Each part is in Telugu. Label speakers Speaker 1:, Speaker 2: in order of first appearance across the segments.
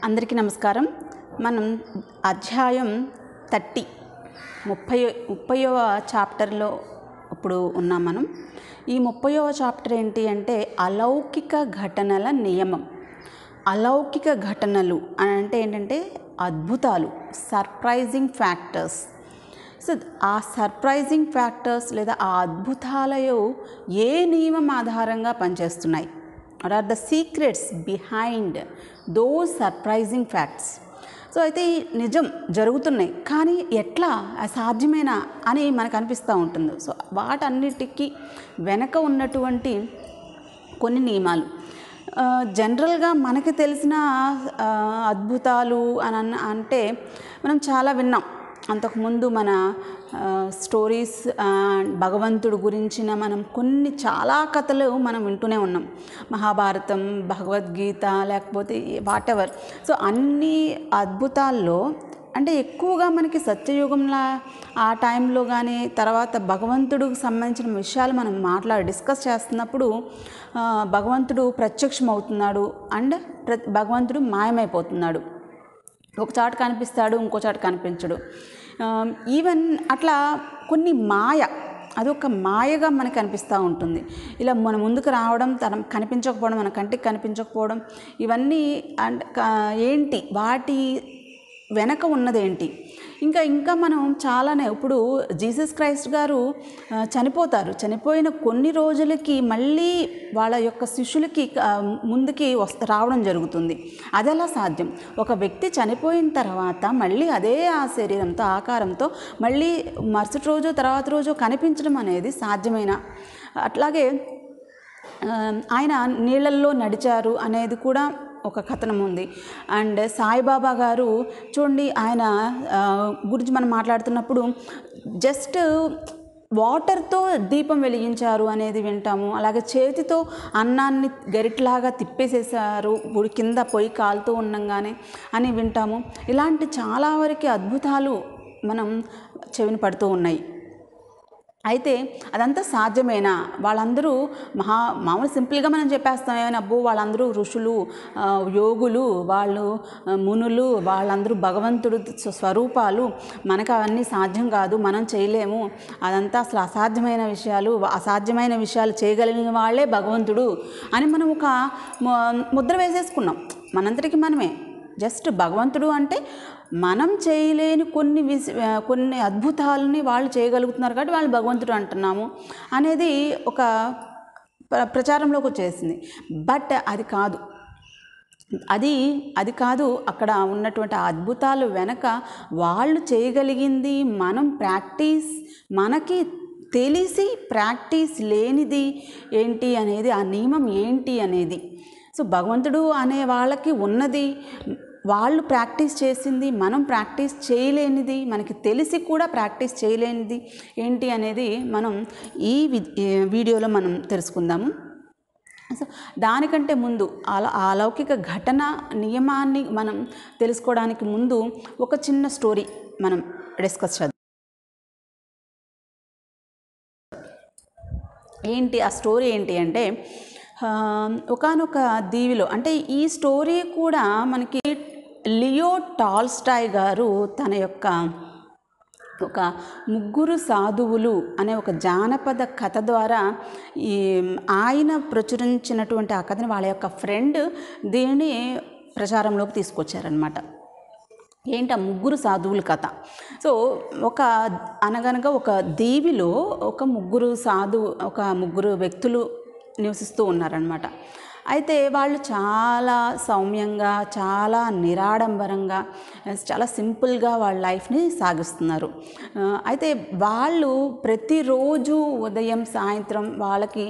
Speaker 1: అందరికీ నమస్కారం. మనం అధ్యాయం 30 ముప్పైవ చాప్టర్లో ఇప్పుడు ఉన్నాం. మనం ఈ 30వ చాప్టర్ ఏంటి అంటే అలౌకిక ఘటనల నియమం. అలౌకిక ఘటనలు అని అంటే ఏంటంటే అద్భుతాలు, సర్ప్రైజింగ్ ఫ్యాక్టర్స్. సో ఆ సర్ప్రైజింగ్ ఫ్యాక్టర్స్ లేదా ఆ అద్భుతాలు ఏ నియమం ఆధారంగా పనిచేస్తున్నాయి? What are the secrets behind those surprising facts? So అయితే నిజం జరుగుతున్నాయి, కానీ ఎట్లా సాధ్యమేనా అని మనకు అనిపిస్తూ ఉంటుంది. సో వాటన్నిటికీ వెనక ఉన్నటువంటి కొన్ని నియమాలు. జనరల్గా మనకి తెలిసిన అద్భుతాలు అని అంటే మనం చాలా విన్నాం. అంతకుముందు మన స్టోరీస్ భగవంతుడు గురించిన మనం కొన్ని చాలా కథలు మనం వింటూనే ఉన్నాం. మహాభారతం, భగవద్గీత, లేకపోతే వాటెవర్. సో అన్ని అద్భుతాల్లో అంటే ఎక్కువగా మనకి సత్యయుగంలో ఆ టైంలో కానీ తర్వాత భగవంతుడికి సంబంధించిన విషయాలు మనం డిస్కస్ చేస్తున్నప్పుడు భగవంతుడు ప్రత్యక్షమవుతున్నాడు అండ్ భగవంతుడు మాయమైపోతున్నాడు. ఒక చాటు కనిపిస్తాడు, ఇంకో చాటు కనిపించడు. ఈవెన్ అట్లా కొన్ని మాయ, అదొక మాయగా మనకు అనిపిస్తూ ఉంటుంది. ఇలా మన ముందుకు రావడం, తన కనిపించకపోవడం, మన కంటికి కనిపించకపోవడం, ఇవన్నీ ఏంటి, వాటి వెనక ఉన్నదేంటి? ఇంకా మనం చాలానే ఇప్పుడు జీసస్ క్రైస్ట్ గారు చనిపోయిన కొన్ని రోజులకి మళ్ళీ వాళ్ళ యొక్క శిష్యులకి ముందుకి రావడం జరుగుతుంది. అది ఎలా సాధ్యం? ఒక వ్యక్తి చనిపోయిన తర్వాత మళ్ళీ అదే ఆ శరీరంతో, ఆకారంతో మళ్ళీ మరుసటి రోజు తర్వాత రోజు కనిపించడం అనేది సాధ్యమేనా? అట్లాగే ఆయన నీళ్ళల్లో నడిచారు అనేది కూడా ఒక కథనం ఉంది. అండ్ సాయిబాబా గారు చూడండి, ఆయన గురించి మనం మాట్లాడుతున్నప్పుడు జస్ట్ వాటర్తో దీపం వెలిగించారు అనేది వింటాము. అలాగే చేతితో అన్నాన్ని గరిట్లాగా తిప్పేసేసారు గుడి కింద పొయ్యి కాలుతూ ఉండంగానే అని వింటాము. ఇలాంటి చాలా వరకు అద్భుతాలు మనం చెవిన పడుతూ ఉన్నాయి. అయితే అదంతా సాధ్యమేనా? వాళ్ళందరూ మామూలు సింపుల్గా మనం చెప్పేస్తాం, ఏమైనా అబ్బో వాళ్ళందరూ ఋషులు, యోగులు, వాళ్ళు మునులు, వాళ్ళందరూ భగవంతుడు స్వరూపాలు, మనకు అవన్నీ సాధ్యం కాదు, మనం చేయలేము, అదంతా అసలు అసాధ్యమైన విషయాలు చేయగలిగిన వాళ్ళే భగవంతుడు అని మనం ఒక ముద్ర వేసేసుకున్నాం మనంతటికి మనమే. జస్ట్ భగవంతుడు అంటే మనం చేయలేని కొన్ని అద్భుతాలని వాళ్ళు చేయగలుగుతున్నారు కాబట్టి వాళ్ళు భగవంతుడు అంటున్నాము అనేది ఒక ప్రచారంలోకి వచ్చేసింది. బట్ అది కాదు. అక్కడ ఉన్నటువంటి అద్భుతాలు వెనక వాళ్ళు చేయగలిగింది మనకి తెలిసి ప్రాక్టీస్ లేనిది ఏంటి అనేది, ఆ నియమం ఏంటి అనేది. సో భగవంతుడు అనే వాళ్ళకి ఉన్నది, వాళ్ళు ప్రాక్టీస్ చేసింది, మనం ప్రాక్టీస్ చేయలేనిది, మనకి తెలిసి కూడా ప్రాక్టీస్ చేయలేనిది ఏంటి అనేది మనం ఈ వీడియోలో మనం తెలుసుకుందాము. సో దానికంటే ముందు అలౌకిక ఘటన నియమాన్ని మనం తెలుసుకోవడానికి ముందు ఒక చిన్న స్టోరీ మనం డిస్కస్ చేద్దాం. ఆ స్టోరీ ఏంటి అంటే ఒకానొక దీవిలో, అంటే ఈ స్టోరీ కూడా మనకి లియో టాల్స్టాయ్ గారు తన యొక్క ఒక ముగ్గురు సాధువులు అనే ఒక జానపద కథ ద్వారా ఆయన ప్రచురించినటువంటి ఆ కథని వాళ్ళ యొక్క ఫ్రెండ్ దీనిని ప్రచారంలోకి తీసుకొచ్చారనమాట. ఏంటి ఆ ముగ్గురు సాధువుల కథ? సో అనగనగా ఒక దీవిలో ఒక ముగ్గురు వ్యక్తులు నివసిస్తూ ఉన్నారనమాట. అయితే వాళ్ళు చాలా సౌమ్యంగా, చాలా నిరాడంబరంగా, చాలా సింపుల్గా వాళ్ళ లైఫ్ని సాగిస్తున్నారు. అయితే వాళ్ళు ప్రతిరోజు ఉదయం సాయంత్రం వాళ్ళకి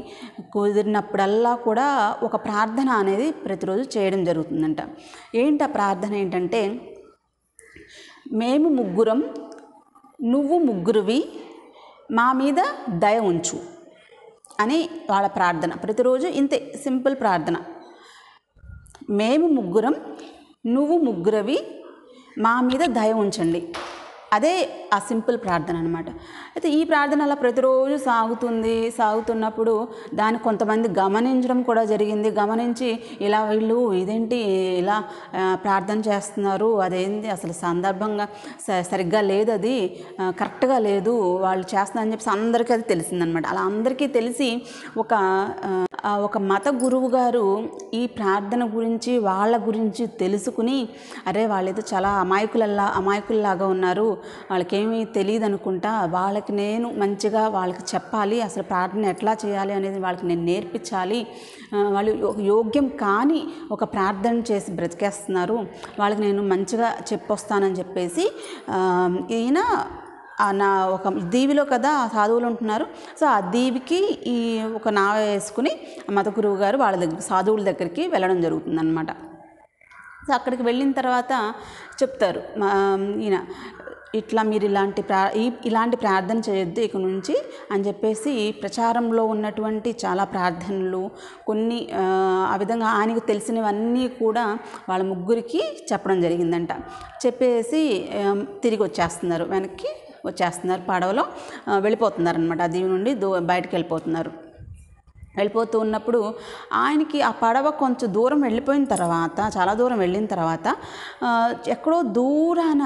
Speaker 1: కుదిరినప్పుడల్లా కూడా ఒక ప్రార్థన అనేది ప్రతిరోజు చేయడం జరుగుతుందంట. ఏంటి ఆ ప్రార్థన ఏంటంటే, మేము ముగ్గురం, నువ్వు ముగ్గురువి, మా మీద దయ ఉంచు అని వాళ్ళ ప్రార్థన. ప్రతిరోజు ఇంతే సింపుల్ ప్రార్థన. మేము ముగ్గురం, నువ్వు ముగ్గురవి, మా మీద దయ ఉంచండి అదే ఆ సింపుల్ ప్రార్థన అనమాట. అయితే ఈ ప్రార్థన అలా ప్రతిరోజు సాగుతున్నప్పుడు దాన్ని కొంతమంది గమనించడం కూడా జరిగింది. గమనించి ఇలా వీళ్ళు ఇదేంటి ఇలా ప్రార్థన చేస్తున్నారు, అదేంటి అసలు సందర్భంగా సరిగ్గా లేదు, అది కరెక్ట్గా లేదు వాళ్ళు చేస్తున్నారని చెప్పేసి అందరికీ అది తెలిసిందనమాట. అలా అందరికీ తెలిసి ఒక మత గురువు గారు ఈ ప్రార్థన గురించి వాళ్ళ గురించి తెలుసుకుని, అరే వాళ్ళేదో చాలా అమాయకుల్లాగా ఉన్నారు, వాళ్ళకేమీ తెలియదు అనుకుంటా, వాళ్ళకి నేను మంచిగా వాళ్ళకి చెప్పాలి, అసలు ప్రార్థన ఎట్లా చేయాలి అనేది వాళ్ళకి నేను నేర్పించాలి, వాళ్ళు యోగ్యం కానీ ఒక ప్రార్థన చేసి బ్రతికేస్తున్నారు, వాళ్ళకి నేను మంచిగా చెప్పొస్తానని చెప్పేసి ఈయన ఒక దీవిలో కదా సాధువులు ఉంటున్నారు. సో ఆ దీవికి ఈ ఒక నావ వేసుకుని మత గురువు గారు వాళ్ళ దగ్గర సాధువుల దగ్గరికి వెళ్ళడం జరుగుతుందన్నమాట. సో అక్కడికి వెళ్ళిన తర్వాత చెప్తారు ఈయన, ఇట్లా మీరు ఇలాంటి ప్రార్థన చేయొద్దు ఇక నుంచి అని చెప్పేసి ప్రచారంలో ఉన్నటువంటి చాలా ప్రార్థనలు కొన్ని ఆ విధంగా ఆయనకు తెలిసినవన్నీ కూడా వాళ్ళ ముగ్గురికి చెప్పడం జరిగిందంట. చెప్పేసి తిరిగి వెనక్కి వచ్చేస్తున్నారు, పడవలో వెళ్ళిపోతున్నారనమాట. ఆ దీవి నుండి బయటకు వెళ్ళిపోతూ ఉన్నప్పుడు ఆయనకి ఆ పడవ కొంచెం దూరం వెళ్ళిపోయిన తర్వాత, చాలా దూరం వెళ్ళిన తర్వాత ఎక్కడో దూరాన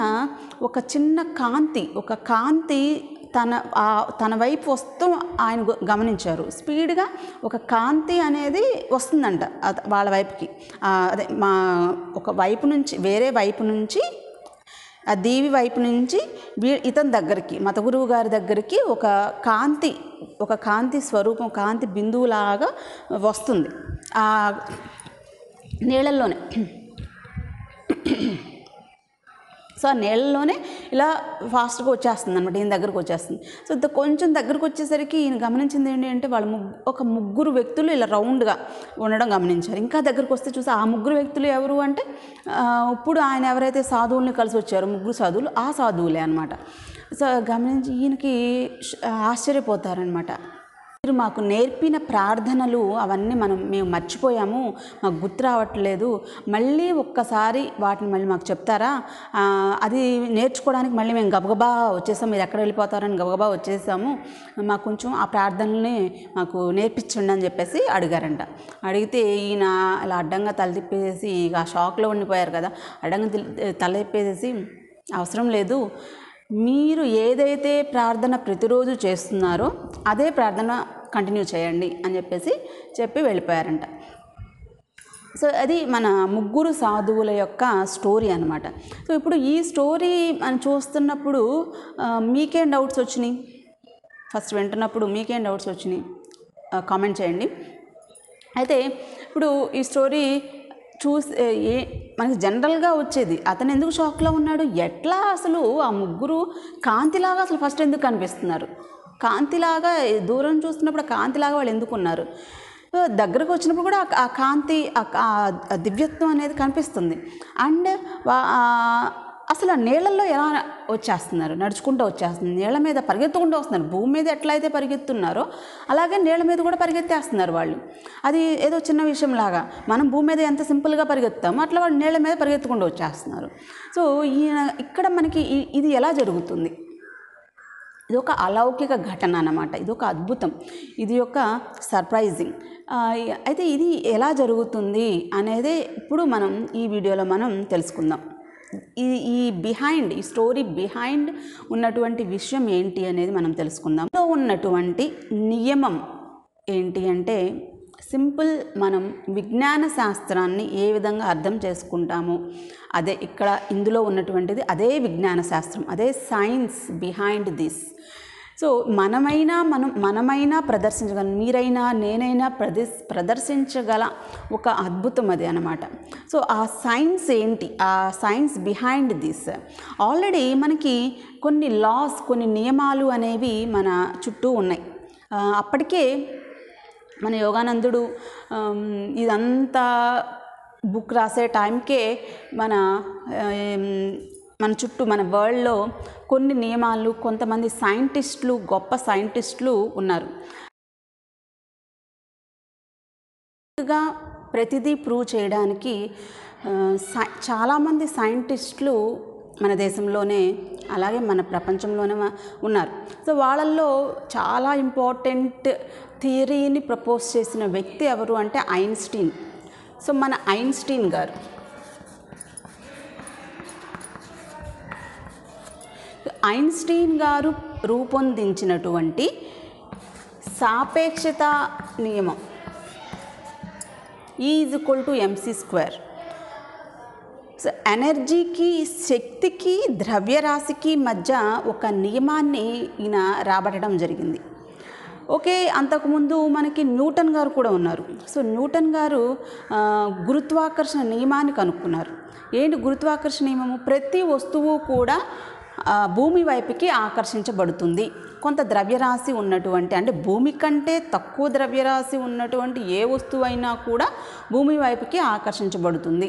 Speaker 1: ఒక చిన్న కాంతి తన వైపు వస్తూ ఆయన గమనించారు. స్పీడ్గా ఒక కాంతి అనేది వస్తుందంట వాళ్ళ వైపుకి. అదే ఒక వైపు నుంచి, వేరే వైపు నుంచి, ఆ దీవి వైపు నుంచి ఇతని దగ్గరికి, మత గురువు గారి దగ్గరికి ఒక కాంతి స్వరూపం, కాంతి బిందువులాగా వస్తుంది ఆ నీళ్ళల్లోనే. సో ఆ నీళ్ళలోనే ఇలా ఫాస్ట్గా వచ్చేస్తుంది అనమాట, ఈయన దగ్గరకు వచ్చేస్తుంది. సో కొంచెం దగ్గరకు వచ్చేసరికి ఈయన గమనించింది ఏంటి అంటే, ఒక ముగ్గురు వ్యక్తులు ఇలా రౌండ్గా ఉండడం గమనించారు. ఇంకా దగ్గరకు వస్తే చూసి ఆ ముగ్గురు వ్యక్తులు ఎవరు అంటే, ఇప్పుడు ఆయన ఎవరైతే సాధువుల్ని కలిసి వచ్చారో ముగ్గురు సాధువులు, ఆ సాధువులే అనమాట. సో గమనించి ఈయనకి ఆశ్చర్యపోతారనమాట. మీరు మాకు నేర్పిన ప్రార్థనలు అవన్నీ మేము మర్చిపోయాము, మాకు గుర్తు రావట్లేదు, మళ్ళీ ఒక్కసారి వాటిని మళ్ళీ మాకు చెప్తారా, అది నేర్చుకోవడానికి మళ్ళీ మేము గబగబా వచ్చేసాము, మీరు ఎక్కడ వెళ్ళిపోతారని గబగబా వచ్చేసాము, మాకు కొంచెం ఆ ప్రార్థనల్ని మాకు నేర్పించండి అని చెప్పేసి అడిగారంట. అడిగితే ఈయన అలా అడ్డంగా తల తిప్పేసి, ఇక ఆ షాక్లో ఉండిపోయారు కదా, అడ్డంగా తల తిప్పేసేసి, అవసరం లేదు, మీరు ఏదైతే ప్రార్థన ప్రతిరోజు చేస్తున్నారో అదే ప్రార్థన కంటిన్యూ చేయండి అని చెప్పి వెళ్ళిపోయారంట. సో అది మన ముగ్గురు సాధువుల యొక్క స్టోరీ అనమాట. సో ఇప్పుడు ఈ స్టోరీ మనం చూస్తున్నప్పుడు మీకేం డౌట్స్ వచ్చినాయి, ఫస్ట్ వింటున్నప్పుడు మీకేం డౌట్స్ వచ్చినాయి కామెంట్ చేయండి. అయితే ఇప్పుడు ఈ స్టోరీ మనకి జనరల్గా వచ్చేది, అతను ఎందుకు షాక్లో ఉన్నాడు, ఎట్లా అసలు ఆ ముగ్గురు కాంతిలాగా అసలు ఫస్ట్ ఎందుకు కనిపిస్తున్నారు, కాంతిలాగా దూరం చూస్తున్నప్పుడు కాంతిలాగా వాళ్ళు ఎందుకు ఉన్నారు, దగ్గరకు వచ్చినప్పుడు కూడా ఆ కాంతి, ఆ దివ్యత్వం అనేది కనిపిస్తుంది. అండ్ అసలు ఆ నీళ్ళల్లో ఎలా వచ్చేస్తున్నారు, నడుచుకుంటూ వచ్చేస్తున్నారు, నీళ్ళ మీద పరిగెత్తుకుంటూ వస్తున్నారు. భూమి మీద ఎట్లయితే పరిగెత్తున్నారో అలాగే నీళ్ళ మీద కూడా పరిగెత్తేస్తున్నారు వాళ్ళు. అది ఏదో చిన్న విషయంలాగా, మనం భూమి మీద ఎంత సింపుల్గా పరిగెత్తామో అట్లా వాళ్ళు నీళ్ళ మీద పరిగెత్తుకుంటూ వచ్చేస్తున్నారు. సో ఇక్కడ మనకి ఇది ఎలా జరుగుతుంది, ఇది ఒక అలౌకిక ఘటన అన్నమాట, ఇది ఒక అద్భుతం, ఇది ఒక సర్ప్రైజింగ్. అయితే ఇది ఎలా జరుగుతుంది అనేది ఇప్పుడు మనం ఈ వీడియోలో మనం తెలుసుకుందాం. ఈ స్టోరీ బిహైండ్ ఉన్నటువంటి విషయం ఏంటి అనేది మనం తెలుసుకుందాం. ఇందులో ఉన్నటువంటి నియమం ఏంటి అంటే, సింపుల్, మనం విజ్ఞాన శాస్త్రాన్ని ఏ విధంగా అర్థం చేసుకుంటామో అదే ఇక్కడ ఇందులో ఉన్నటువంటిది, అదే విజ్ఞాన శాస్త్రం, అదే సైన్స్ బిహైండ్ దిస్. సో మనమైనా ప్రదర్శించగల, మీరైనా నేనైనా ప్రదర్శించగల ఒక అద్భుతం అది అన్నమాట. సో ఆ సైన్స్ ఏంటి, ఆ సైన్స్ బిహైండ్ దిస్, ఆల్రెడీ మనకి కొన్ని లాస్, కొన్ని నియమాలు అనేవి మన చుట్టూ ఉన్నాయి. అప్పటికే మన యోగానందుడు ఇదంతా బుక్ రాసే టైంకే మన చుట్టూ, మన వరల్డ్లో కొన్ని నియమాలు, కొంతమంది సైంటిస్టులు, గొప్ప సైంటిస్టులు ఉన్నారు. ప్రతిదీ ప్రూవ్ చేయడానికి చాలామంది సైంటిస్టులు మన దేశంలోనే అలాగే మన ప్రపంచంలోనే ఉన్నారు. సో వాళ్ళల్లో చాలా ఇంపార్టెంట్ థియరీని ప్రపోజ్ చేసిన వ్యక్తి ఎవరు అంటే ఐన్స్టీన్. సో మన ఐన్స్టీన్ గారు రూపొందించినటువంటి సాపేక్షత నియమం E=mc². సో ఎనర్జీకి, శక్తికి, ద్రవ్యరాశికి మధ్య ఒక నియమాన్ని ఈయన రాబట్టడం జరిగింది. ఓకే, అంతకుముందు మనకి న్యూటన్ గారు కూడా ఉన్నారు. సో న్యూటన్ గారు గురుత్వాకర్షణ నియమాన్ని కనుక్కున్నారు. ఏంటి గురుత్వాకర్షణ నియమము? ప్రతి వస్తువు కూడా భూమి వైపుకి ఆకర్షించబడుతుంది. కొంత ద్రవ్యరాశి ఉన్నటువంటి, అంటే భూమి కంటే తక్కువ ద్రవ్యరాశి ఉన్నటువంటి ఏ వస్తువు అయినా కూడా భూమి వైపుకి ఆకర్షించబడుతుంది.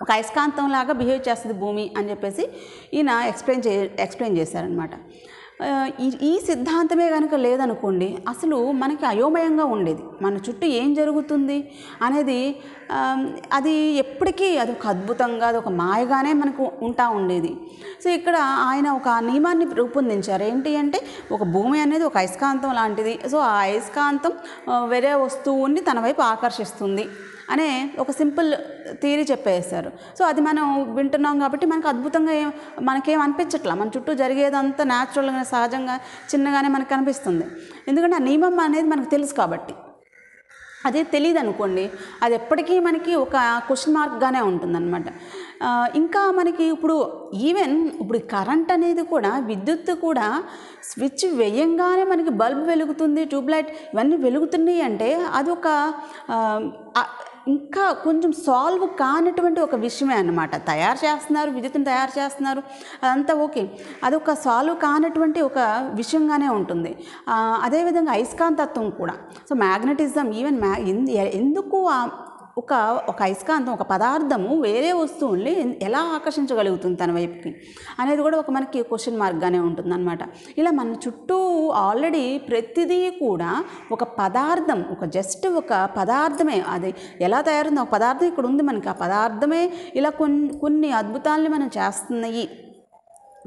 Speaker 1: ఒక అయస్కాంతంలాగా బిహేవ్ చేస్తుంది భూమి అని చెప్పేసి ఈయన ఎక్స్ప్లెయిన్ చేశారనమాట. ఈ సిద్ధాంతమే కనుక లేదనుకోండి, అసలు మనకి అయోమయంగా ఉండేది. మన చుట్టూ ఏం జరుగుతుంది అనేది అది ఎప్పటికీ అదొక అద్భుతంగా, అదొక మాయగానే మనకు ఉండేది. సో ఇక్కడ ఆయన ఒక నియమాన్ని రూపొందించారు. ఏంటి అంటే, ఒక భూమి అనేది ఒక అయస్కాంతం లాంటిది. సో ఆ అయస్కాంతం వేరే వస్తువుని తన వైపు ఆకర్షిస్తుంది అనే ఒక సింపుల్ థియరీ చెప్పేశారు. సో అది మనం వింటున్నాం కాబట్టి మనకు అద్భుతంగా మనకేం అనిపించట్లా. మన చుట్టూ జరిగేదంతా న్యాచురల్గా, సహజంగా, చిన్నగానే మనకు కనిపిస్తుంది. ఎందుకంటే ఆ నియమం అనేది మనకు తెలుసు కాబట్టి. అదే తెలియదు అనుకోండి, అది ఎప్పటికీ మనకి ఒక క్వశ్చన్ మార్క్గానే ఉంటుందన్నమాట. ఇంకా మనకి ఇప్పుడు కరెంట్ అనేది కూడా, విద్యుత్ కూడా స్విచ్ వేయంగానే మనకి బల్బ్ వెలుగుతుంది, ట్యూబ్లైట్ ఇవన్నీ వెలుగుతున్నాయి అంటే అది ఒక ఇంకా కొంచెం సాల్వ్ కానటువంటి ఒక విషయమే అన్నమాట. తయారు చేస్తున్నారు, విద్యుత్తుని తయారు చేస్తున్నారు, అదంతా ఓకే, అదొక సాల్వ్ కానటువంటి ఒక విషయంగానే ఉంటుంది. అదేవిధంగా అయస్కాంతత్వం కూడా. సో మ్యాగ్నెటిజం, ఈవెన్ ఎందుకు ఒక అయస్కాంతం, ఒక పదార్థము వేరే వస్తువుల్ని ఎలా ఆకర్షించగలుగుతుంది తన వైపుకి అనేది కూడా ఒక మనకి క్వశ్చన్ మార్క్గానే ఉంటుందన్నమాట. ఇలా మన చుట్టూ ఆల్రెడీ ప్రతిదీ కూడా ఒక పదార్థం, ఒక పదార్థమే, అది ఎలా తయారుందో ఒక పదార్థం ఇక్కడ ఉంది మనకి. ఆ పదార్థమే ఇలా కొన్ని అద్భుతాలని మనం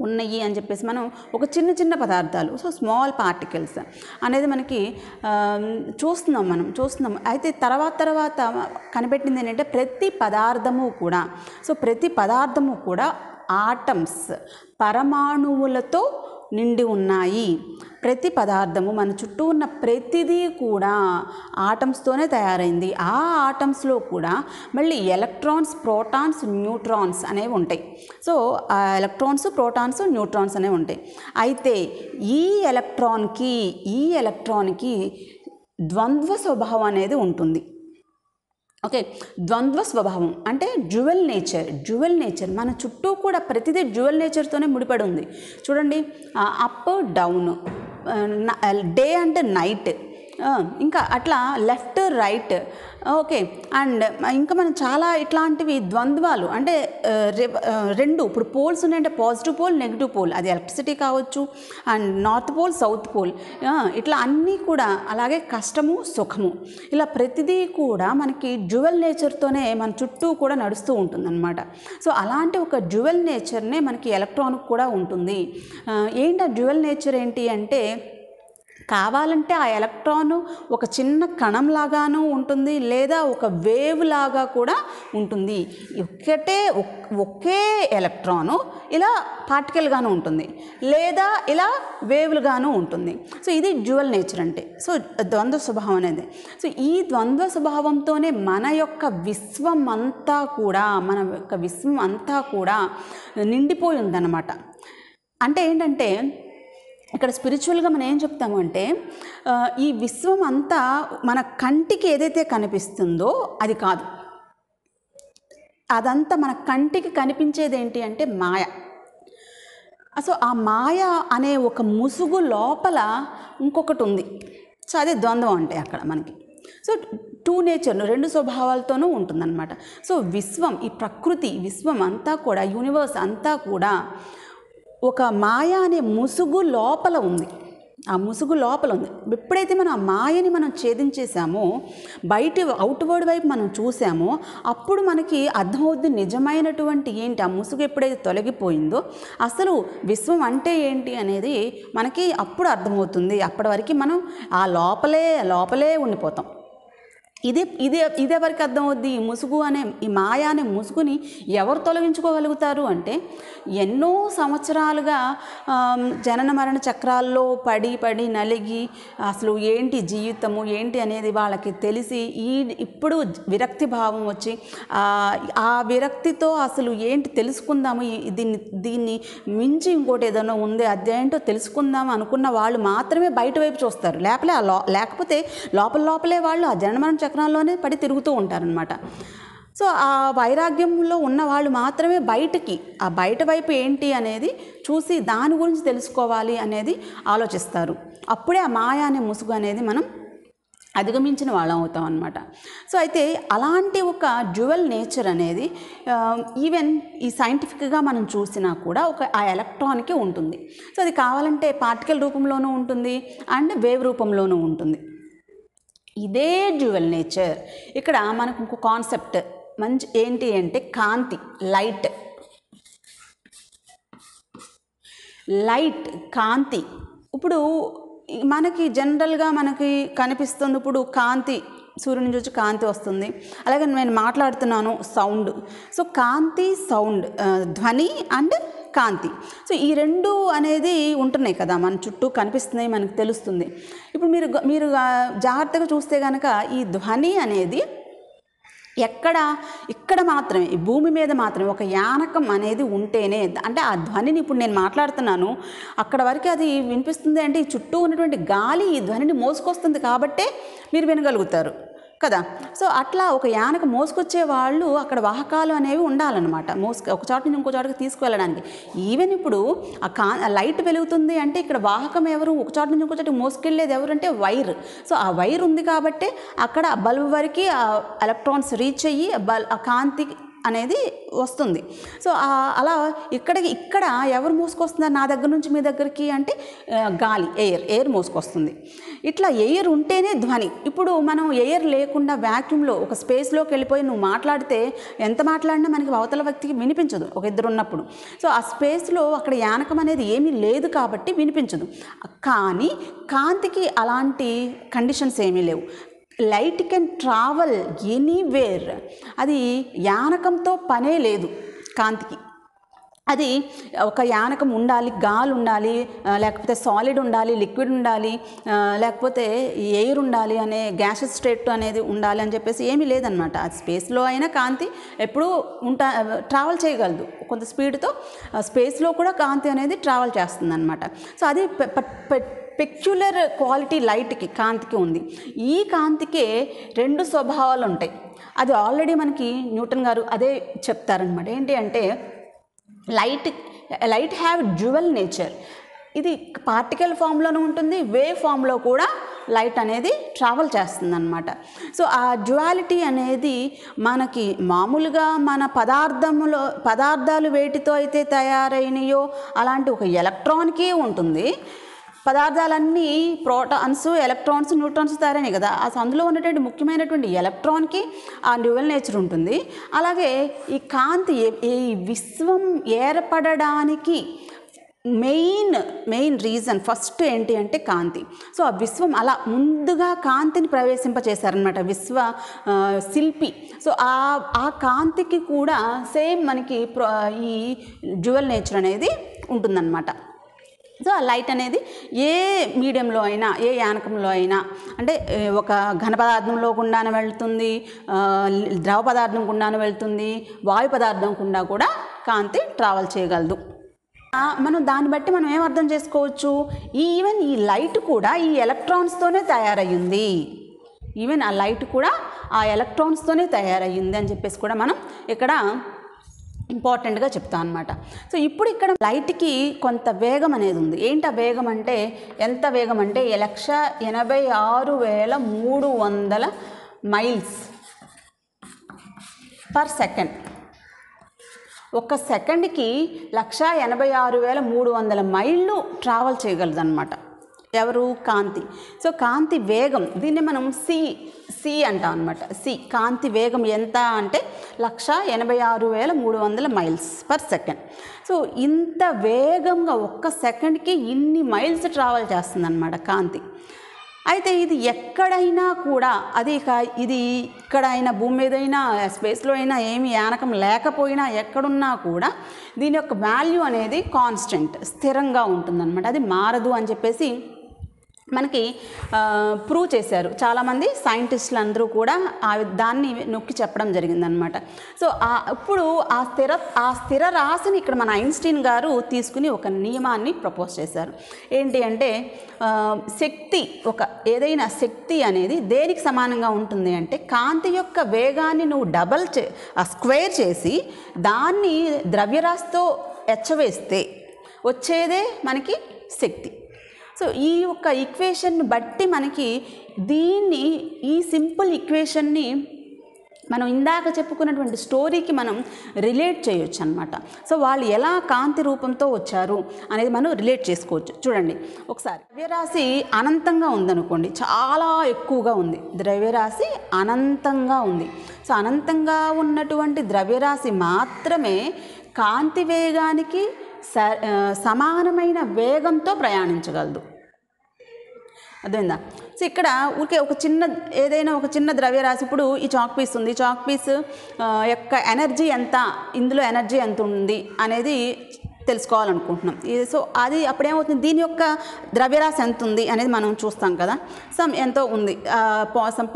Speaker 1: ఉన్నాయి అని చెప్పేసి మనం ఒక చిన్న పదార్థాలు, సో స్మాల్ పార్టికల్స్ అనేది మనకి చూస్తున్నాం. అయితే తర్వాత కనిపెట్టింది ఏంటంటే, ప్రతి పదార్థము కూడా ఆటమ్స్, పరమాణువులతో నిండి ఉన్నాయి. ప్రతి పదార్థము, మన చుట్టూ ఉన్న ప్రతిదీ కూడా ఆటమ్స్తోనే తయారైంది. ఆ ఆటమ్స్లో కూడా మళ్ళీ ఎలక్ట్రాన్స్, ప్రోటాన్స్, న్యూట్రాన్స్ అనేవి ఉంటాయి. సో ఆ ఎలక్ట్రాన్స్, ప్రోటాన్స్, న్యూట్రాన్స్ అనేవి ఉంటాయి. అయితే ఈ ఎలక్ట్రాన్కి ద్వంద్వ స్వభావం అనేది ఉంటుంది. ఓకే, ద్వంద్వ స్వభావం అంటే డ్యువల్ నేచర్. మన చుట్టూ కూడా ప్రతిదీ డ్యువల్ నేచర్తోనే ముడిపడి ఉంది. చూడండి, అప్, డౌన్, డే అంటే నైట్, ఇంకా అట్లా లెఫ్ట్, రైట్. ఓకే, అండ్ ఇంకా మనం చాలా ఇట్లాంటివి ద్వంద్వాలు అంటే రెండు, ఇప్పుడు పోల్స్ ఉన్నాయంటే పాజిటివ్ పోల్, నెగిటివ్ పోల్, అది ఎలక్ట్రిసిటీ కావచ్చు, and north pole, south pole, ఇట్లా అన్నీ కూడా. అలాగే కష్టము, సుఖము, ఇలా ప్రతిదీ కూడా మనకి డ్యువల్ నేచర్తోనే మన చుట్టూ కూడా నడుస్తూ ఉంటుందన్నమాట. సో అలాంటి ఒక డ్యువల్ నేచర్నే మనకి ఎలక్ట్రాన్కి కూడా ఉంటుంది. ఏంటి ఆ డ్యువల్ నేచర్ ఏంటి అంటే, కావాలంటే ఆ ఎలక్ట్రాను ఒక చిన్న కణంలాగాను ఉంటుంది, లేదా ఒక వేవ్ లాగా కూడా ఉంటుంది. ఒకే ఎలక్ట్రాను ఇలా పార్టికల్గాను ఉంటుంది, లేదా ఇలా వేవ్లుగాను ఉంటుంది. సో ఇది డ్యువల్ నేచర్ అంటే. సో ద్వంద్వ స్వభావం అనేది. సో ఈ ద్వంద్వ స్వభావంతోనే మన యొక్క విశ్వం అంతా కూడా నిండిపోయి ఉందన్నమాట. అంటే ఏంటంటే, ఇక్కడ స్పిరిచువల్గా మనం ఏం చెప్తాము అంటే, ఈ విశ్వం అంతా మన కంటికి ఏదైతే కనిపిస్తుందో అది కాదు. అదంతా మన కంటికి కనిపించేది ఏంటి అంటే మాయ. సో ఆ మాయ అనే ఒక ముసుగు లోపల ఇంకొకటి ఉంది. సో అదే ద్వంద్వం అంటే అక్కడ మనకి. సో టూ నేచర్, రెండు స్వభావాలతోనూ ఉంటుందన్నమాట. సో విశ్వం, ఈ ప్రకృతి, విశ్వం అంతా కూడా, యూనివర్స్ అంతా కూడా ఒక మాయ అనే ముసుగు లోపల ఉంది. ఆ ముసుగు లోపల ఉంది. ఎప్పుడైతే మనం ఆ మాయని మనం ఛేదించేసామో, బయట అవుట్వర్డ్ వైపు మనం చూసామో, అప్పుడు మనకి అర్థమవుద్ది నిజమైనటువంటి ఏంటి, ఆ ముసుగు ఎప్పుడైతే తొలగిపోయిందో అసలు విశ్వం అంటే ఏంటి అనేది మనకి అప్పుడు అర్థమవుతుంది. అప్పటి వరకు మనం ఆ లోపలే ఉండిపోతాం. ఇది ఎవరికి అర్థమవుద్ది? ఈ ముసుగు అనే, ఈ మాయ అనే ముసుగుని ఎవరు తొలగించుకోగలుగుతారు అంటే, ఎన్నో సంవత్సరాలుగా జనన మరణ చక్రాల్లో పడి నలిగి అసలు ఏంటి జీవితము ఏంటి అనేది వాళ్ళకి తెలిసి ఇప్పుడు విరక్తి భావం వచ్చి ఆ విరక్తితో అసలు ఏంటి తెలుసుకుందాము, దీన్ని మించి ఇంకోటి ఏదైనా ఉంది, అదేంటో తెలుసుకుందాము అనుకున్న వాళ్ళు మాత్రమే బయట వైపు చూస్తారు. లేకపోతే లోపలే వాళ్ళు ఆ జనన మరణ చక్రాల్లోనే పడి తిరుగుతూ ఉంటారనమాట. సో ఆ వైరాగ్యంలో ఉన్న వాళ్ళు మాత్రమే ఆ బయట వైపు ఏంటి అనేది చూసి దాని గురించి తెలుసుకోవాలి అనేది ఆలోచిస్తారు. అప్పుడే ఆ మాయ అనే ముసుగు అనేది మనం అధిగమించిన వాళ్ళం అవుతాం అనమాట. సో అయితే అలాంటి ఒక డ్యువల్ నేచర్ అనేది ఈవెన్ ఈ సైంటిఫిక్గా మనం చూసినా కూడా ఆ ఎలక్ట్రాన్కి ఉంటుంది. సో అది కావాలంటే పార్టికల్ రూపంలోనూ ఉంటుంది అండ్ వేవ్ రూపంలోనూ ఉంటుంది. ఇదే డ్యువల్ నేచర్ ఇక్కడ మనకు ఇంకో కాన్సెప్ట్ ఏంటి అంటే కాంతి, లైట్ కాంతి. ఇప్పుడు మనకి జనరల్గా మనకి కనిపిస్తుంది, ఇప్పుడు కాంతి సూర్యుని నుంచి కాంతి వస్తుంది. అలాగే నేను మాట్లాడుతున్నాను, సౌండ్. సో కాంతి, సౌండ్, ధ్వని అండ్ కాంతి. సో ఈ రెండు అనేది ఉంటున్నాయి కదా, మన చుట్టూ కనిపిస్తున్నాయి, మనకు తెలుస్తుంది. ఇప్పుడు మీరు జాగ్రత్తగా చూస్తే కనుక ఈ ధ్వని అనేది ఇక్కడ మాత్రమే, ఈ భూమి మీద మాత్రమే ఒక యానకం అనేది ఉంటేనే, అంటే ఆ ధ్వనిని ఇప్పుడు నేను మాట్లాడుతున్నాను అక్కడ వరకు అది వినిపిస్తుంది అంటే ఈ చుట్టూ ఉన్నటువంటి గాలి ఈ ధ్వనిని మోసుకొస్తుంది కాబట్టే మీరు వినగలుగుతారు కదా. సో అట్లా ఒక యానక మోసుకొచ్చే వాళ్ళు అక్కడ వాహకాలు అనేవి ఉండాలన్నమాట, ఒక చోట నుంచి ఇంకో చోటకి తీసుకువెళ్ళడానికి. ఈవెన్ ఇప్పుడు ఆ లైట్ వెలుగుతుంది అంటే ఇక్కడ వాహకం ఎవరు, ఒక చోట నుంచి ఇంకో చోటకి మోసుకెళ్ళేది ఎవరు అంటే వైర్. సో ఆ వైర్ ఉంది కాబట్టి అక్కడ బల్బ్ వరకు ఆ ఎలక్ట్రాన్స్ రీచ్ అయ్యి ఆ కాంతి అనేది వస్తుంది. సో అలా ఇక్కడ ఎవరు మోసుకొస్తున్నారు నా దగ్గర నుంచి మీ దగ్గరికి అంటే గాలి, ఎయిర్ మోసుకొస్తుంది. ఇట్లా ఎయిర్ ఉంటేనే ధ్వని. ఇప్పుడు మనం ఎయిర్ లేకుండా వ్యాక్యూమ్లో ఒక స్పేస్లోకి వెళ్ళిపోయి నువ్వు మాట్లాడితే ఎంత మాట్లాడినా మనకి అవతల వ్యక్తికి వినిపించదు, ఒక ఇద్దరు ఉన్నప్పుడు. సో ఆ స్పేస్లో అక్కడ యానకం అనేది ఏమీ లేదు కాబట్టి వినిపించదు. కానీ కాంతికి అలాంటి కండిషన్స్ ఏమీ లేవు. Light can travel anywhere. అది యానకంతో పనే లేదు కాంతికి. అది ఒక యానకం ఉండాలి, గాలి ఉండాలి, లేకపోతే సాలిడ్ ఉండాలి, లిక్విడ్ ఉండాలి, లేకపోతే ఎయిర్ ఉండాలి, అనే గ్యాసెస్ స్టేట్ అనేది ఉండాలి అని చెప్పేసి ఏమీ లేదనమాట. అది స్పేస్లో అయినా కాంతి ఎప్పుడూ ట్రావెల్ చేయగలదు. కొంత స్పీడ్తో స్పేస్లో కూడా కాంతి అనేది ట్రావెల్ చేస్తుంది అనమాట. సో అది పెక్యులర్ క్వాలిటీ లైట్కి, కాంతికి ఉంది. ఈ కాంతికే రెండు స్వభావాలు ఉంటాయి. అది ఆల్రెడీ మనకి న్యూటన్ గారు అదే చెప్తారనమాట. ఏంటి అంటే లైట్ హ్యావ్ డ్యువల్ నేచర్. ఇది పార్టికల్ ఫామ్లోనూ ఉంటుంది, వేవ్ ఫామ్లో కూడా లైట్ అనేది ట్రావెల్ చేస్తుంది అనమాట. సో ఆ డ్యువాలిటీ అనేది మనకి మామూలుగా మన పదార్థాలు వేటితో అయితే తయారైనయో అలాంటి ఒక ఎలక్ట్రాన్కి ఉంటుంది. పదార్థాలన్నీ ప్రోటాన్స్, ఎలక్ట్రాన్స్, న్యూట్రాన్స్ తయారైనాయి కదా. అందులో ఉన్నటువంటి ముఖ్యమైనటువంటి ఎలక్ట్రాన్కి ఆ డ్యువల్ నేచర్ ఉంటుంది. అలాగే ఈ కాంతి, ఈ విశ్వం ఏర్పడడానికి మెయిన్ రీజన్ ఫస్ట్ ఏంటి అంటే కాంతి. సో ఆ విశ్వం అలా ముందుగా కాంతిని ప్రవేశింపచేశారనమాట విశ్వ శిల్పి. సో ఆ కాంతికి కూడా సేమ్ మనకి ఈ డ్యువల్ నేచర్ అనేది ఉంటుందన్నమాట. సో ఆ లైట్ అనేది ఏ మీడియంలో అయినా, ఏ యానకంలో అయినా, అంటే ఒక ఘన పదార్థంలో గుండానే వెళ్తుంది, ద్రవ పదార్థం గుండానే వెళ్తుంది, వాయు పదార్థం గుండా కూడా కాంతి ట్రావెల్ చేయగలదు. మనం దాన్ని బట్టి మనం ఏం అర్థం చేసుకోవచ్చు, ఈవెన్ ఈ లైట్ కూడా ఈ ఎలక్ట్రాన్స్తోనే తయారయ్యింది. ఈవెన్ ఆ లైట్ కూడా ఆ ఎలక్ట్రాన్స్తోనే తయారయ్యింది అని చెప్పేసి కూడా మనం ఇక్కడ ఇంపార్టెంట్గా చెప్తాం అనమాట. సో ఇప్పుడు ఇక్కడ లైట్కి కొంత వేగం అనేది ఉంది. ఏంటి ఆ వేగం అంటే, ఎంత వేగం అంటే 1,86,300 మైల్స్ పర్ సెకండ్. ఒక సెకండ్కి 1,86,300 మైళ్ళు ట్రావెల్ చేయగలదు అనమాట ఎవరు? కాంతి. సో కాంతి వేగం, దీన్ని మనం సి అంటాం అనమాట. కాంతి వేగం ఎంత అంటే 1,86,300 మైల్స్ పర్ సెకండ్. సో ఇంత వేగంగా ఒక్క సెకండ్కి ఇన్ని మైల్స్ ట్రావెల్ చేస్తుంది అనమాట కాంతి. అయితే ఇది ఎక్కడైనా కూడా, ఇది ఇక్కడైనా భూమి మీదైనా స్పేస్లో అయినా ఏమి యానకం లేకపోయినా ఎక్కడున్నా కూడా దీని యొక్క వాల్యూ అనేది కాన్స్టెంట్, స్థిరంగా ఉంటుందన్నమాట. అది మారదు అని చెప్పేసి మనకి ప్రూవ్ చేశారు చాలామంది సైంటిస్టులు అందరూ కూడా దాన్ని నొక్కి చెప్పడం జరిగిందనమాట. సో ఇప్పుడు ఆ స్థిర రాశిని ఇక్కడ మన ఐన్స్టీన్ గారు తీసుకుని ఒక నియమాన్ని ప్రపోజ్ చేశారు. ఏంటి అంటే ఏదైనా శక్తి అనేది దేనికి సమానంగా ఉంటుంది అంటే కాంతి యొక్క వేగాన్ని నువ్వు స్క్వేర్ చేసి దాన్ని ద్రవ్యరాశితో ఎచ్చవేస్తే వచ్చేదే మనకి శక్తి. సో ఈ యొక్క ఈక్వేషన్ని బట్టి మనకి ఈ సింపుల్ ఈక్వేషన్ని మనం ఇందాక చెప్పుకున్నటువంటి స్టోరీకి మనం రిలేట్ చేయొచ్చు అనమాట. సో వాళ్ళు ఎలా కాంతి రూపంతో వచ్చారు అనేది మనం రిలేట్ చేసుకోవచ్చు. చూడండి ఒకసారి, ద్రవ్యరాశి అనంతంగా ఉందనుకోండి, చాలా ఎక్కువగా ఉంది ద్రవ్యరాశి, అనంతంగా ఉంది. సో అనంతంగా ఉన్నటువంటి ద్రవ్యరాశి మాత్రమే కాంతి వేగానికి సమానమైన వేగంతో ప్రయాణించగలదు. అర్థమైందా? సో ఇక్కడ ఊరికే ఏదైనా ఒక చిన్న ద్రవ్యరాశి, ఇప్పుడు ఈ చాక్ పీస్ ఉంది, చాక్ పీస్ యొక్క ఎనర్జీ ఎంత, ఇందులో ఎనర్జీ ఎంత ఉంది అనేది తెలుసుకోవాలనుకుంటున్నాం. సో అది అప్పుడేమవుతుంది, దీని యొక్క ద్రవ్యరాశి ఎంత ఉంది అనేది మనం చూస్తాం కదా. ఎంతో ఉంది,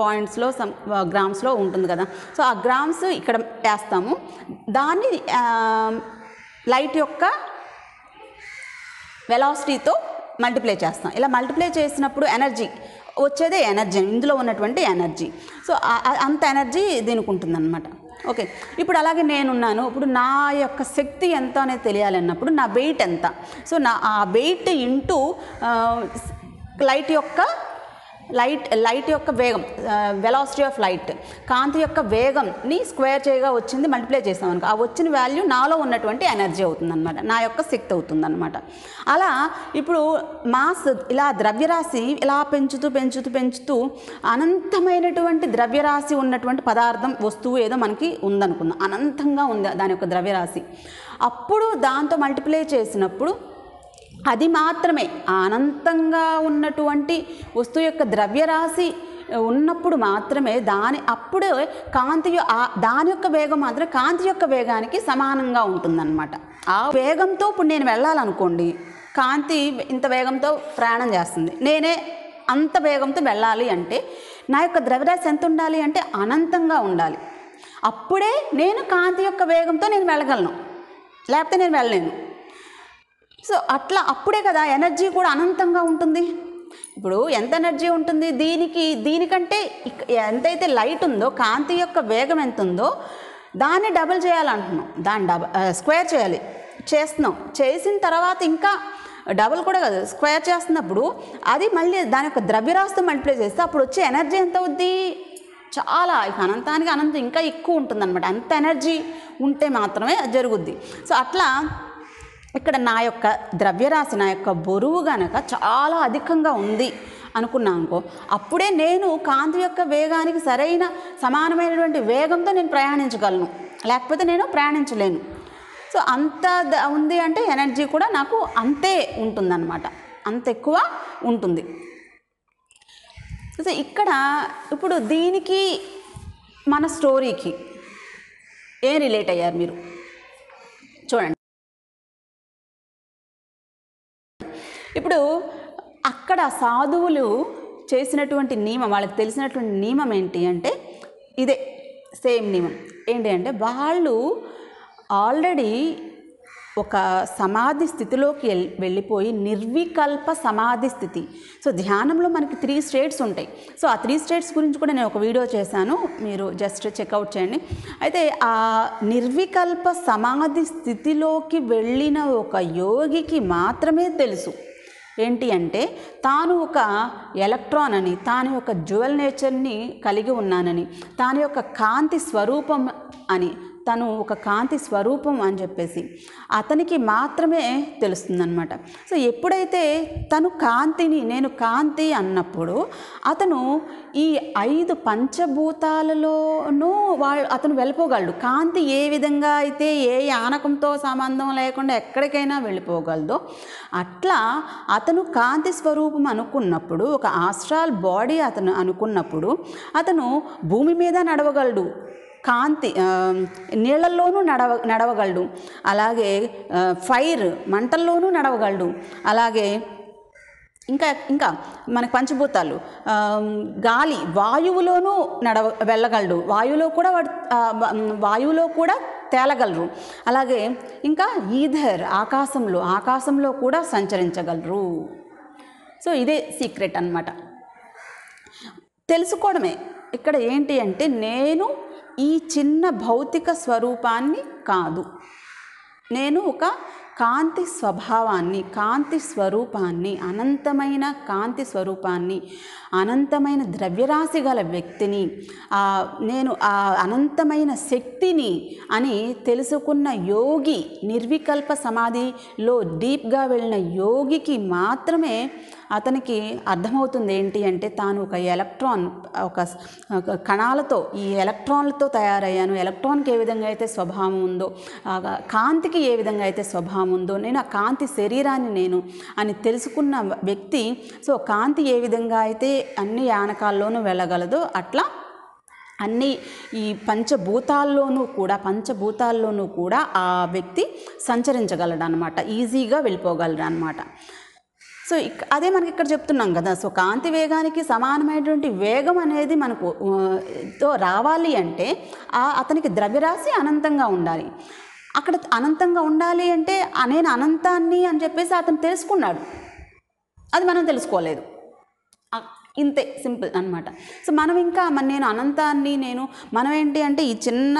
Speaker 1: పాయింట్స్లో గ్రామ్స్లో ఉంటుంది కదా. సో ఆ గ్రామ్స్ ఇక్కడ వేస్తాము, దాన్ని లైట్ యొక్క వెలాసిటీతో మల్టిప్లై చేస్తాం. ఇలా మల్టిప్లై చేసినప్పుడు ఎనర్జీ వచ్చేదే ఎనర్జీ, ఇందులో ఉన్నటువంటి ఎనర్జీ. సో అంత ఎనర్జీ దీనికి ఉంటుందన్నమాట. ఓకే, ఇప్పుడు అలాగే నేనున్నాను, ఇప్పుడు నా యొక్క శక్తి ఎంత అనేది తెలియాలన్నప్పుడు నా వెయిట్ ఎంత, సో ఆ వెయిట్ ఇంటూ లైట్ యొక్క వేగం, వెలాసిటీ ఆఫ్ లైట్, కాంతి యొక్క వేగంని స్క్వేర్ చేయగా వచ్చింది, మల్టిప్లై చేస్తాం అనుకో, ఆ వచ్చిన వాల్యూ నాలో ఉన్నటువంటి ఎనర్జీ అవుతుందన్నమాట, నా యొక్క శక్తి అవుతుందన్నమాట. అలా ఇప్పుడు ఇలా ద్రవ్యరాశి ఇలా పెంచుతూ అనంతమైనటువంటి ద్రవ్యరాశి ఉన్నటువంటి పదార్థం, వస్తువు ఏదో మనకి ఉందనుకుందాం, అనంతంగా ఉంది దాని యొక్క ద్రవ్యరాశి. అప్పుడు దాంతో మల్టిప్లై చేసినప్పుడు అది మాత్రమే అనంతంగా ఉన్నటువంటి వస్తువు యొక్క ద్రవ్యరాశి ఉన్నప్పుడు మాత్రమే అప్పుడే దాని యొక్క వేగం మాత్రం కాంతి యొక్క వేగానికి సమానంగా ఉంటుందన్నమాట. ఆ వేగంతో ఇప్పుడు నేను వెళ్ళాలనుకోండి, కాంతి ఇంత వేగంతో ప్రయాణం చేస్తుంది, నేనే అంత వేగంతో వెళ్ళాలి అంటే నా యొక్క ద్రవ్యరాశి ఎంత ఉండాలి అంటే అనంతంగా ఉండాలి. అప్పుడే నేను కాంతి యొక్క వేగంతో నేను వెళ్ళగలను, లేకపోతే నేను వెళ్ళలేను. సో అప్పుడే కదా ఎనర్జీ కూడా అనంతంగా ఉంటుంది. ఇప్పుడు ఎంత ఎనర్జీ ఉంటుంది దీనికంటే ఎంతైతే లైట్ ఉందో, కాంతి యొక్క వేగం ఎంత ఉందో దాన్ని డబుల్ చేయాలంటున్నాం, దాన్ని స్క్వేర్ చేసిన తర్వాత ఇంకా డబుల్ కూడా కాదు, స్క్వేర్ చేస్తున్నప్పుడు అది మళ్ళీ దాని యొక్క ద్రవ్యరాశితో మల్టిప్లై చేస్తే అప్పుడు వచ్చే ఎనర్జీ ఎంత అవుద్ది, చాలా అనంతానికి అనంతం ఇంకా ఎక్కువ ఉంటుందన్నమాట. అంత ఎనర్జీ ఉంటే మాత్రమే జరుగుద్ది. సో అట్లా ఇక్కడ నా యొక్క ద్రవ్యరాశి, నా యొక్క బరువు గనక చాలా అధికంగా ఉంది అనుకున్నాను అనుకో, అప్పుడే నేను కాంతి యొక్క వేగానికి సమానమైనటువంటి వేగంతో నేను ప్రయాణించగలను, లేకపోతే నేను ప్రయాణించలేను. సో అంత ఉంది అంటే ఎనర్జీ కూడా నాకు అంతే ఉంటుందన్నమాట, అంత ఎక్కువ ఉంటుంది. సో ఇక్కడ ఇప్పుడు దీనికి మన స్టోరీకి ఏం రిలేట్ అయ్యారు మీరు చూడండి. ఇప్పుడు అక్కడ సాధువులు చేసినటువంటి నియమం, వాళ్ళకి తెలిసినటువంటి నియమం ఏంటి అంటే ఇదే సేమ్ నియమం. ఏంటి అంటే వాళ్ళు ఆల్రెడీ ఒక సమాధి స్థితిలోకి వెళ్ళిపోయి నిర్వికల్ప సమాధి స్థితి. సో ధ్యానంలో మనకి 3 స్టేట్స్ ఉంటాయి. సో ఆ 3 స్టేట్స్ గురించి కూడా నేను ఒక వీడియో చేశాను, మీరు జస్ట్ చెక్అవుట్ చేయండి. అయితే ఆ నిర్వికల్ప సమాధి స్థితిలోకి వెళ్ళిన ఒక యోగికి మాత్రమే తెలుసు ఏంటి అంటే తాను ఒక ఎలక్ట్రాన్ అని, తాను ఒక డ్యువల్ నేచర్ని కలిగి ఉన్నానని, తాను యొక్క కాంతి స్వరూపం అని, తను ఒక కాంతి స్వరూపం అని చెప్పేసి అతనికి మాత్రమే తెలుస్తుందన్నమాట. సో ఎప్పుడైతే తను కాంతిని, నేను కాంతి అన్నప్పుడు అతను ఈ 5 పంచభూతాలలోనూ అతను వెళ్ళిపోగలడు. కాంతి ఏ విధంగా అయితే ఏ యానకంతో సంబంధం లేకుండా ఎక్కడికైనా వెళ్ళిపోగలదో అట్లా అతను కాంతి స్వరూపం అనుకున్నప్పుడు, ఒక ఆస్ట్రల్ బాడీ అతను అనుకున్నప్పుడు అతను భూమి మీద నడవగలడు, కాంతి నీళ్ళల్లోనూ నడవగలడు, అలాగే ఫైర్ మంటల్లోనూ నడవగలడు, అలాగే ఇంకా మనకి పంచభూతాలు గాలి వాయువులోనూ వెళ్ళగలడు, వాయువులో కూడా తేలగలరు, అలాగే ఇంకా ఈథర్ ఆకాశంలో కూడా సంచరించగలరు. సో ఇదే సీక్రెట్ అన్నమాట. తెలుసుకోవడమే ఇక్కడ ఏంటి అంటే, నేను ఈ చిన్న భౌతిక స్వరూపాన్ని కాదు, నేను ఒక కాంతి స్వభావాన్ని, కాంతి స్వరూపాన్ని, అనంతమైన కాంతి స్వరూపాన్ని, అనంతమైన ద్రవ్యరాశి గల వ్యక్తిని, నేను ఆ అనంతమైన శక్తిని అని తెలుసుకున్న యోగి, నిర్వికల్ప సమాధిలో డీప్గా వెళ్ళిన యోగికి మాత్రమే అతనికి అర్థమవుతుంది ఏంటి అంటే, తాను ఒక ఎలక్ట్రాన్, ఒక కణాలతో, ఈ ఎలక్ట్రాన్లతో తయారయ్యాను, ఎలక్ట్రాన్కి ఏ విధంగా అయితే స్వభావం ఉందో, కాంతికి ఏ విధంగా అయితే స్వభావం ఉందో, నేను ఆ కాంతి శరీరాన్ని నేను అని తెలుసుకున్న వ్యక్తి, సో కాంతి ఏ విధంగా అయితే అన్ని యానకాల్లోనూ వెళ్ళగలదో అట్లా అన్ని ఈ పంచభూతాల్లోనూ కూడా ఆ వ్యక్తి సంచరించగలడు అనమాట, ఈజీగా వెళ్ళిపోగలడు అనమాట. సో అదే మనకి ఇక్కడ చెప్తున్నాం కదా. సో కాంతి వేగానికి సమానమైనటువంటి వేగం అనేది మనకు తో రావాలి అంటే అతనికి ద్రవ్యరాశి అనంతంగా ఉండాలి. అక్కడ అనంతంగా ఉండాలి అంటే నేను అనంతాన్ని అని చెప్పేసి అతను తెలుసుకున్నాడు, అది మనం తెలుసుకోలేదు. ఇంతే, సింపుల్ అనమాట. సో మనం ఇంకా నేను అనంతాన్ని, మనం ఏంటి అంటే ఈ చిన్న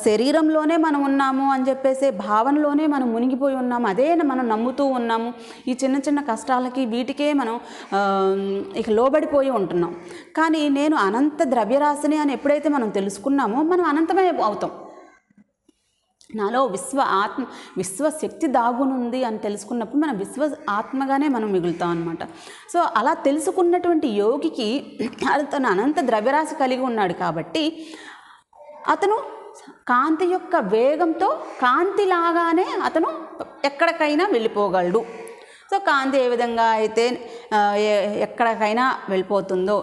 Speaker 1: శరీరంలోనే మనం ఉన్నాము అని చెప్పేసి భావనలోనే మనం మునిగిపోయి ఉన్నాము, అదే మనం నమ్ముతూ ఉన్నాము. ఈ చిన్న చిన్న కష్టాలకి వీటికే మనం ఇక లోబడిపోయి ఉంటున్నాం. కానీ నేను అనంత ద్రవ్యరాశిని అని ఎప్పుడైతే మనం తెలుసుకున్నామో మనం అనంతమే అవుతాం. నాలో విశ్వశక్తి దాగునుంది అని తెలుసుకున్నప్పుడు మనం ఆత్మగానే మనం మిగులుతాం అనమాట. సో అలా తెలుసుకున్నటువంటి యోగికి తను అనంత ద్రవ్యరాశి కలిగి ఉన్నాడు కాబట్టి అతను కాంతి యొక్క వేగంతో కాంతిలాగానే అతను ఎక్కడికైనా వెళ్ళిపోగలడు. సో కాంతి ఏ విధంగా అయితే ఎక్కడికైనా వెళ్ళిపోతుందో,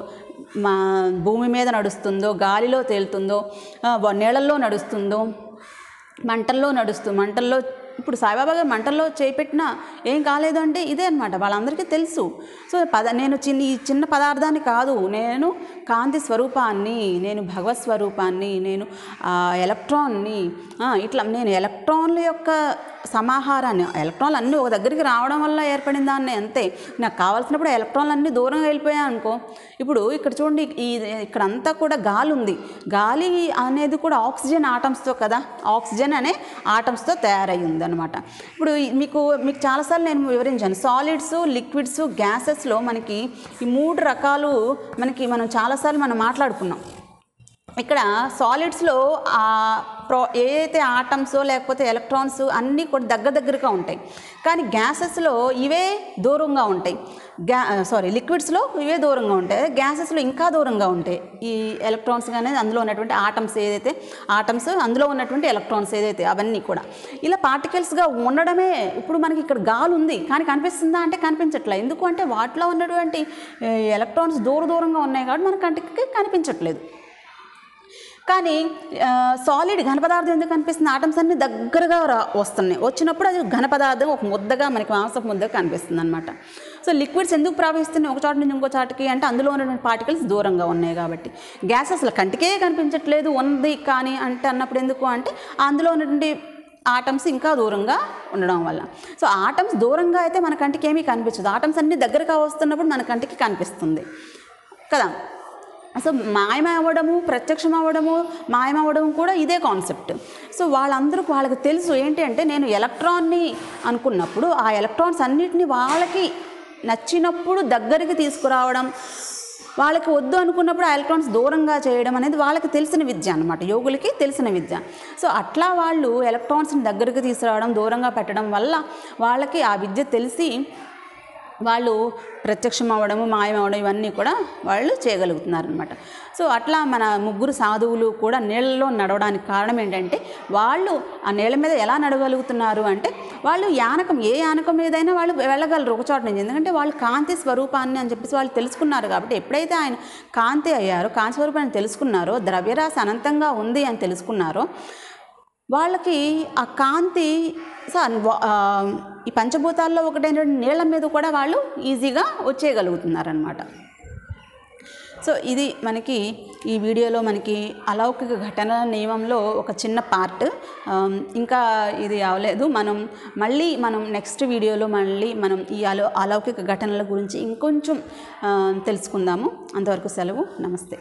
Speaker 1: భూమి మీద నడుస్తుందో, గాలిలో తేలుతుందో, నీళ్ళల్లో నడుస్తుందో, మంటల్లో ఇప్పుడు సాయిబాబా గారు మంటల్లో చేపెట్టినా ఏం కాలేదు అంటే ఇదే అనమాట, వాళ్ళందరికీ తెలుసు. సో నేను ఈ చిన్న పదార్థాన్ని కాదు, నేను కాంతి స్వరూపాన్ని, నేను భగవత్ స్వరూపాన్ని, నేను ఎలక్ట్రాన్ని, ఇట్లా నేను ఎలక్ట్రాన్ల యొక్క సమాహారాన్ని, ఎలక్ట్రాన్లు అన్నీ ఒక దగ్గరికి రావడం వల్ల ఏర్పడిన దాన్ని అంతే. నాకు కావాల్సినప్పుడు ఎలక్ట్రాన్లు అన్నీ దూరంగా వెళ్ళిపోయాయి అనుకో. ఇప్పుడు ఇక్కడ చూడండి, ఇక్కడంతా కూడా గాలి ఉంది, గాలి అనేది కూడా ఆక్సిజన్ ఆటమ్స్తో కదా, ఆక్సిజన్ అనే ఆటమ్స్తో తయారయ్యింది అనమాట. ఇప్పుడు మీకు చాలాసార్లు నేను వివరించాను, సాలిడ్స్, లిక్విడ్స్, గ్యాసెస్లో మనకి ఈ 3 రకాలు మనం చాలాసార్లు మాట్లాడుకున్నాం. ఇక్కడ సాలిడ్స్లో ఏదైతే ఆటమ్సో లేకపోతే ఎలక్ట్రాన్స్ అన్నీ కూడా దగ్గరగా ఉంటాయి, కానీ గ్యాసెస్లో ఇవే దూరంగా ఉంటాయి. లిక్విడ్స్లో ఇవే దూరంగా ఉంటాయి, గ్యాసెస్లో ఇంకా దూరంగా ఉంటాయి. ఈ ఎలక్ట్రాన్స్ కానీ అందులో ఉన్నటువంటి ఆటమ్స్ అందులో ఉన్నటువంటి ఎలక్ట్రాన్స్ ఏదైతే అవన్నీ కూడా ఇలా పార్టికల్స్గా ఉండడమే. ఇప్పుడు మనకి ఇక్కడ గాలి ఉంది కానీ కనిపిస్తుందా అంటే కనిపించట్లేదు. ఎందుకు అంటే వాటిలో ఉన్నటువంటి ఎలక్ట్రాన్స్ దూరంగా ఉన్నాయి కాబట్టి మన కంటికి కనిపించట్లేదు. కానీ సాలిడ్ ఘనపదార్థం ఎందుకు కనిపిస్తుంది? ఆటమ్స్ అన్నీ దగ్గరగా వచ్చినప్పుడు అది ఘనపదార్థం ఒక ముద్దగా, మనకి మాంసపు ముద్దగా కనిపిస్తుంది అనమాట. సో లిక్విడ్స్ ఎందుకు ప్రవహిస్తున్నాయి ఒక చోట నుంచి ఇంకో చోటకి అంటే అందులో ఉన్నటువంటి పార్టికల్స్ దూరంగా ఉన్నాయి కాబట్టి. గ్యాస్ అసలు కంటికే కనిపించట్లేదు ఉంది కానీ అంటే అన్నప్పుడు ఎందుకు అంటే అందులో ఉన్నటువంటి ఆటమ్స్ ఇంకా దూరంగా ఉండడం వల్ల. సో ఆటమ్స్ దూరంగా అయితే మన కంటికి ఏమీ కనిపించదు, ఆటమ్స్ అన్నీ దగ్గరగా వస్తున్నప్పుడు మన కంటికి కనిపిస్తుంది కదా. సో మాయమవ్వడము, ప్రత్యక్షం అవ్వడము, మాయమవ్వడం కూడా ఇదే కాన్సెప్ట్. సో వాళ్ళకి తెలుసు ఏంటి అంటే నేను ఎలక్ట్రాన్ని అనుకున్నప్పుడు ఆ ఎలక్ట్రాన్స్ అన్నిటిని వాళ్ళకి నచ్చినప్పుడు దగ్గరికి తీసుకురావడం, వాళ్ళకి వద్దు అనుకున్నప్పుడు ఆ ఎలక్ట్రాన్స్ దూరంగా చేయడం అనేది వాళ్ళకి తెలిసిన విద్య అనమాట, యోగులకి తెలిసిన విద్య. సో అట్లా వాళ్ళు ఎలక్ట్రాన్స్ని దగ్గరికి తీసుకురావడం, దూరంగా పెట్టడం వల్ల వాళ్ళకి ఆ విద్య తెలిసి వాళ్ళు ప్రత్యక్షం అవ్వడము, మాయమవడం ఇవన్నీ కూడా వాళ్ళు చేయగలుగుతున్నారనమాట. సో అట్లా మన ముగ్గురు సాధువులు కూడా నీళ్ళలో నడవడానికి కారణం ఏంటంటే వాళ్ళు ఆ నీళ్ళ మీద ఎలా నడవగలుగుతున్నారు అంటే వాళ్ళు యానకం, ఏ యానకం మీదైనా వాళ్ళు వెళ్ళగలరు ఒక చోట నుంచి, ఎందుకంటే వాళ్ళు కాంతి స్వరూపాన్ని అని చెప్పేసి వాళ్ళు తెలుసుకున్నారు. కాబట్టి ఎప్పుడైతే ఆయన కాంతి అయ్యారో, కాంతి స్వరూపాన్ని తెలుసుకున్నారో, ద్రవ్యరాశి అనంతంగా ఉంది అని తెలుసుకున్నారో వాళ్ళకి ఆ కాంతి ఈ పంచభూతాల్లో ఒకటైన నీళ్ళ మీద కూడా వాళ్ళు ఈజీగా వచ్చేయగలుగుతున్నారనమాట. సో ఇది మనకి ఈ వీడియోలో మనకి అలౌకిక ఘటనల నియమంలో ఒక చిన్న పార్ట్. ఇంకా ఇది అవలేదు, మనం నెక్స్ట్ వీడియోలో మనం ఈ అలౌకిక ఘటనల గురించి ఇంకొంచెం తెలుసుకుందాము. అంతవరకు సెలవు, నమస్తే.